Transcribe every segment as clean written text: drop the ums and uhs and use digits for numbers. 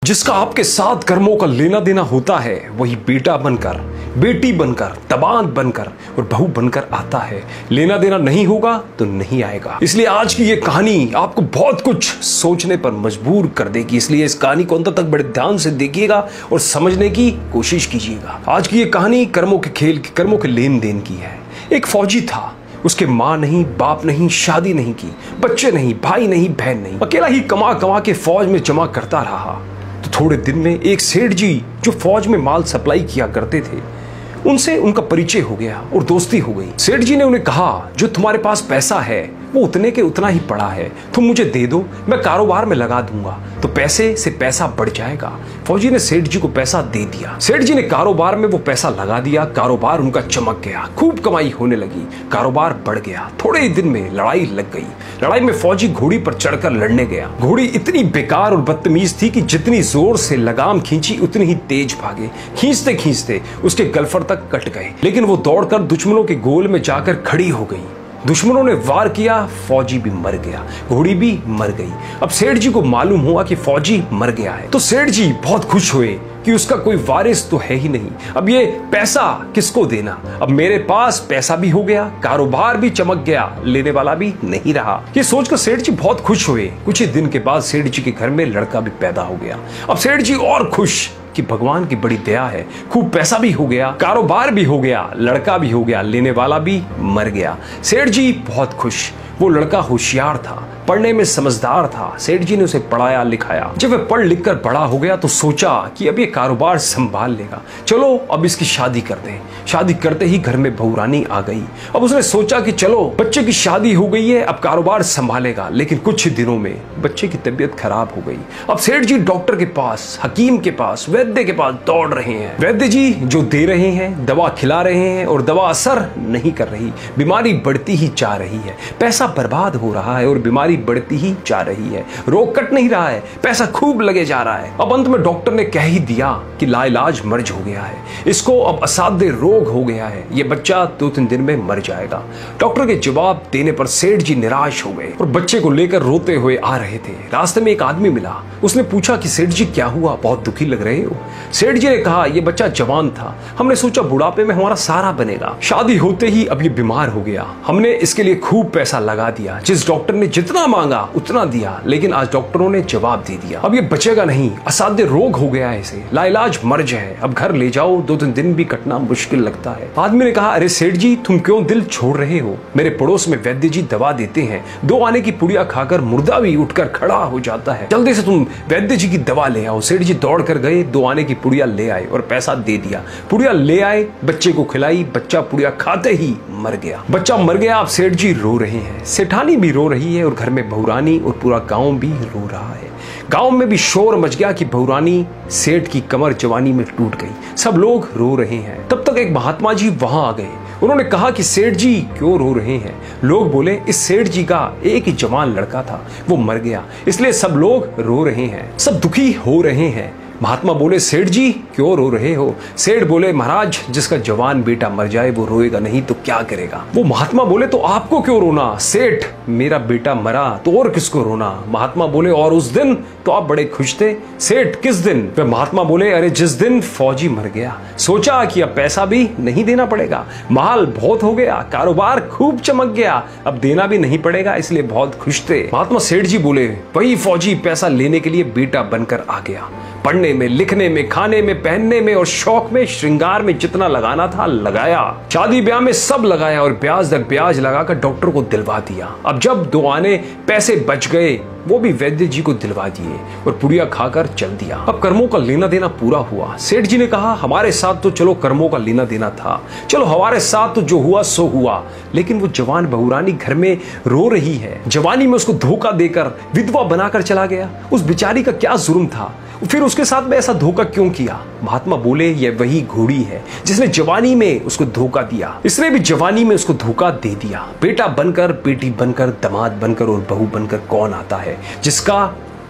जिसका आपके साथ कर्मों का लेना देना होता है वही बेटा बनकर, बेटी बनकर, दामाद बनकर और बहू बनकर आता है। लेना देना नहीं होगा तो नहीं आएगा। इसलिए आज की ये कहानी आपको बहुत कुछ सोचने पर मजबूर कर देगी। इसलिए इस कहानी को अंत तक बड़े ध्यान से देखिएगा और समझने की कोशिश कीजिएगा। आज की ये कहानी कर्मों के खेल की, कर्मों के लेन देन की है। एक फौजी था, उसके माँ नहीं, बाप नहीं, शादी नहीं की, बच्चे नहीं, भाई नहीं, बहन नहीं, अकेला ही कमा कमा के फौज में जमा करता रहा। तो थोड़े दिन में एक सेठ जी जो फौज में माल सप्लाई किया करते थे, उनसे उनका परिचय हो गया और दोस्ती हो गई। सेठ जी ने उन्हें कहा, जो तुम्हारे पास पैसा है वो उतने के उतना ही पड़ा है, तुम मुझे दे दो, मैं कारोबार में लगा दूंगा तो पैसे से पैसा बढ़ जाएगा। फौजी ने सेठ जी को पैसा दे दिया। सेठ जी ने कारोबार में वो पैसा लगा दिया। कारोबार उनका चमक गया, खूब कमाई होने लगी, कारोबार बढ़ गया। थोड़े ही दिन में लड़ाई लग गई। लड़ाई में फौजी घोड़ी पर चढ़कर लड़ने गया। घोड़ी इतनी बेकार और बदतमीज थी कि जितनी जोर से लगाम खींची उतनी ही तेज भागे। खींचते खींचते उसके गलफर तक कट गए, लेकिन वो दौड़कर दुश्मनों के गोल में जाकर खड़ी हो गई। दुश्मनों ने वार किया, फौजी भी मर गया, घोड़ी भी मर गई। अब सेठ जी को मालूम हुआ कि फौजी मर गया है, तो सेठ जी बहुत खुश हुए कि उसका कोई वारिस तो है ही नहीं। अब ये पैसा किसको देना? अब मेरे पास पैसा भी हो गया, कारोबार भी चमक गया, लेने वाला भी नहीं रहा। ये सोचकर सेठ जी बहुत खुश हुए। कुछ ही दिन के बाद सेठ जी के घर में लड़का भी पैदा हो गया। अब सेठ जी और खुश कि भगवान की बड़ी दया है, खूब पैसा भी हो गया, कारोबार भी हो गया, लड़का भी हो गया, लेने वाला भी मर गया। सेठ जी बहुत खुश। वो लड़का होशियार था, पढ़ने में समझदार था। सेठ जी ने उसे पढ़ाया लिखाया। जब वह पढ़ लिख कर बड़ा हो गया तो सोचा कि अब ये कारोबार संभाल लेगा, चलो अब इसकी शादी कर दें। शादी करते ही घर में बहू रानी आ गई। अब उसने सोचा कि चलो बच्चे की शादी हो गई है, अब कारोबार संभालेगा। लेकिन कुछ ही दिनों में बच्चे की तबीयत खराब हो गई। अब सेठ जी डॉक्टर के पास, हकीम के पास, वैद्य के पास दौड़ रहे हैं। वैद्य जी जो दे रहे हैं, दवा खिला रहे हैं और दवा असर नहीं कर रही, बीमारी बढ़ती ही जा रही है, पैसा बर्बाद हो रहा है और बीमारी बढ़ती ही जा रही है, रोग कट नहीं रहा है, पैसा खूब लगे जा रहा है। अब अंत में डॉक्टर ने कह ही दिया कि लाइलाज मर्ज हो गया है, इसको अब असाध्य रोग हो गया है, ये बच्चा 2-3 दिन में मर जाएगा। डॉक्टर के जवाब देने पर सेठ जी निराश हो गए और बच्चे को लेकर रोते हुए आ रहे थे। रास्ते में एक आदमी मिला। उसने पूछा कि सेठ जी क्या हुआ, बहुत दुखी लग रहे हो? सेठ जी ने कहा, ये बच्चा जवान था, हमने सोचा बुढ़ापे में हमारा सहारा बनेगा, शादी होते ही अब ये बीमार हो गया, हमने इसके लिए खूब पैसा लगा दिया, जिस डॉक्टर ने जितना मांगा उतना दिया, लेकिन आज डॉक्टरों ने जवाब दे दिया, अब ये बचेगा नहीं, असाध्य रोग हो गया है, इसे लाइलाज मर्ज है, अब घर ले जाओ, 2-3 दिन भी कटना मुश्किल लगता है। आदमी ने कहा, अरे सेठ जी तुम क्यों दिल छोड़ रहे हो? मेरे पड़ोस में वैद्य जी दवा देते हैं, 2 आने की पुड़िया खाकर मुर्दा भी उठकर खड़ा हो जाता है, जल्दी से तुम वैद्य जी की दवा ले आओ। सेठ जी दौड़ कर गए, 2 आने की पुड़िया ले आए और पैसा दे दिया। पुड़िया ले आए, बच्चे को खिलाई, बच्चा पुड़िया खाते ही मर गया। बच्चा मर गया। अब सेठ जी रो रहे हैं, सेठानी भी रो रही है और घर में बहुरानी और पूरा गांव भी रो रहा है। गांव में भी शोर मच गया कि बहुरानी सेठ की कमर जवानी में टूट गई। सब लोग रो रहे हैं। तब तक एक महात्मा जी वहां आ गए। उन्होंने कहा कि सेठ जी क्यों रो रहे हैं? लोग बोले, इस सेठ जी का एक ही जवान लड़का था, वो मर गया, इसलिए सब लोग रो रहे हैं, सब दुखी हो रहे हैं। महात्मा बोले, सेठ जी क्यों रो रहे हो? सेठ बोले, महाराज जिसका जवान बेटा मर जाए वो रोएगा नहीं तो क्या करेगा? वो महात्मा बोले, तो आपको क्यों रोना? सेठ मेरा बेटा मरा तो और किसको रोना? महात्मा बोले, और उस दिन तो आप बड़े खुश थे। सेठ किस दिन? वे महात्मा बोले, अरे जिस दिन फौजी मर गया, सोचा कि अब पैसा भी नहीं देना पड़ेगा, माल बहुत हो गया, कारोबार खूब चमक गया, अब देना भी नहीं पड़ेगा, इसलिए बहुत खुश थे। महात्मा सेठ जी बोले, वही फौजी पैसा लेने के लिए बेटा बनकर आ गया। पढ़ने में, लिखने में, खाने में, पहनने में और शौक में, श्रृंगार में जितना लगाना था लगाया, शादी ब्याह में सब लगाया और ब्याज दर ब्याज लगाकर डॉक्टर को दिलवा दिया। अब जब 2 आने पैसे बच गए वो भी वैद्य जी को दिलवा दिए और पुड़िया खाकर चल दिया। अब कर्मों का लेना देना पूरा हुआ। सेठ जी ने कहा, हमारे साथ तो चलो कर्मों का लेना देना था, चलो हमारे साथ तो जो हुआ सो हुआ, लेकिन वो जवान बहुरानी घर में रो रही है, जवानी में उसको धोखा देकर विधवा बनाकर चला गया, उस बेचारी का क्या जुर्म था? फिर उसके साथ में ऐसा धोखा क्यों किया? महात्मा बोले, यह वही घोड़ी है जिसने जवानी में उसको धोखा दिया, इसने भी जवानी में उसको धोखा दे दिया। बेटा बनकर, बेटी बनकर, दामाद बनकर और बहू बनकर कौन आता है जिसका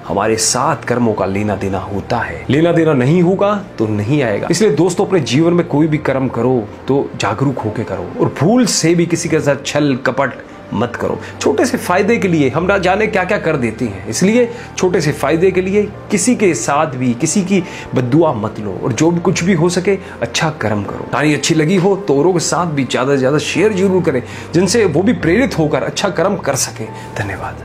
हमारे साथ कर्मों का लेना देना होता है? लेना देना नहीं होगा तो नहीं आएगा। इसलिए दोस्तों, अपने जीवन में कोई भी कर्म करो तो जागरूक होकर करो और भूल से भी किसी के साथ छल कपट मत करो। छोटे से फायदे के लिए हम ना जाने क्या क्या कर देते हैं, इसलिए छोटे से फायदे के लिए किसी के साथ भी किसी की बद्दुआ मत लो, और जो भी कुछ भी हो सके अच्छा कर्म करो। कहानी अच्छी लगी हो तो औरों के साथ भी ज़्यादा से ज़्यादा शेयर जरूर करें, जिनसे वो भी प्रेरित होकर अच्छा कर्म कर सके। धन्यवाद।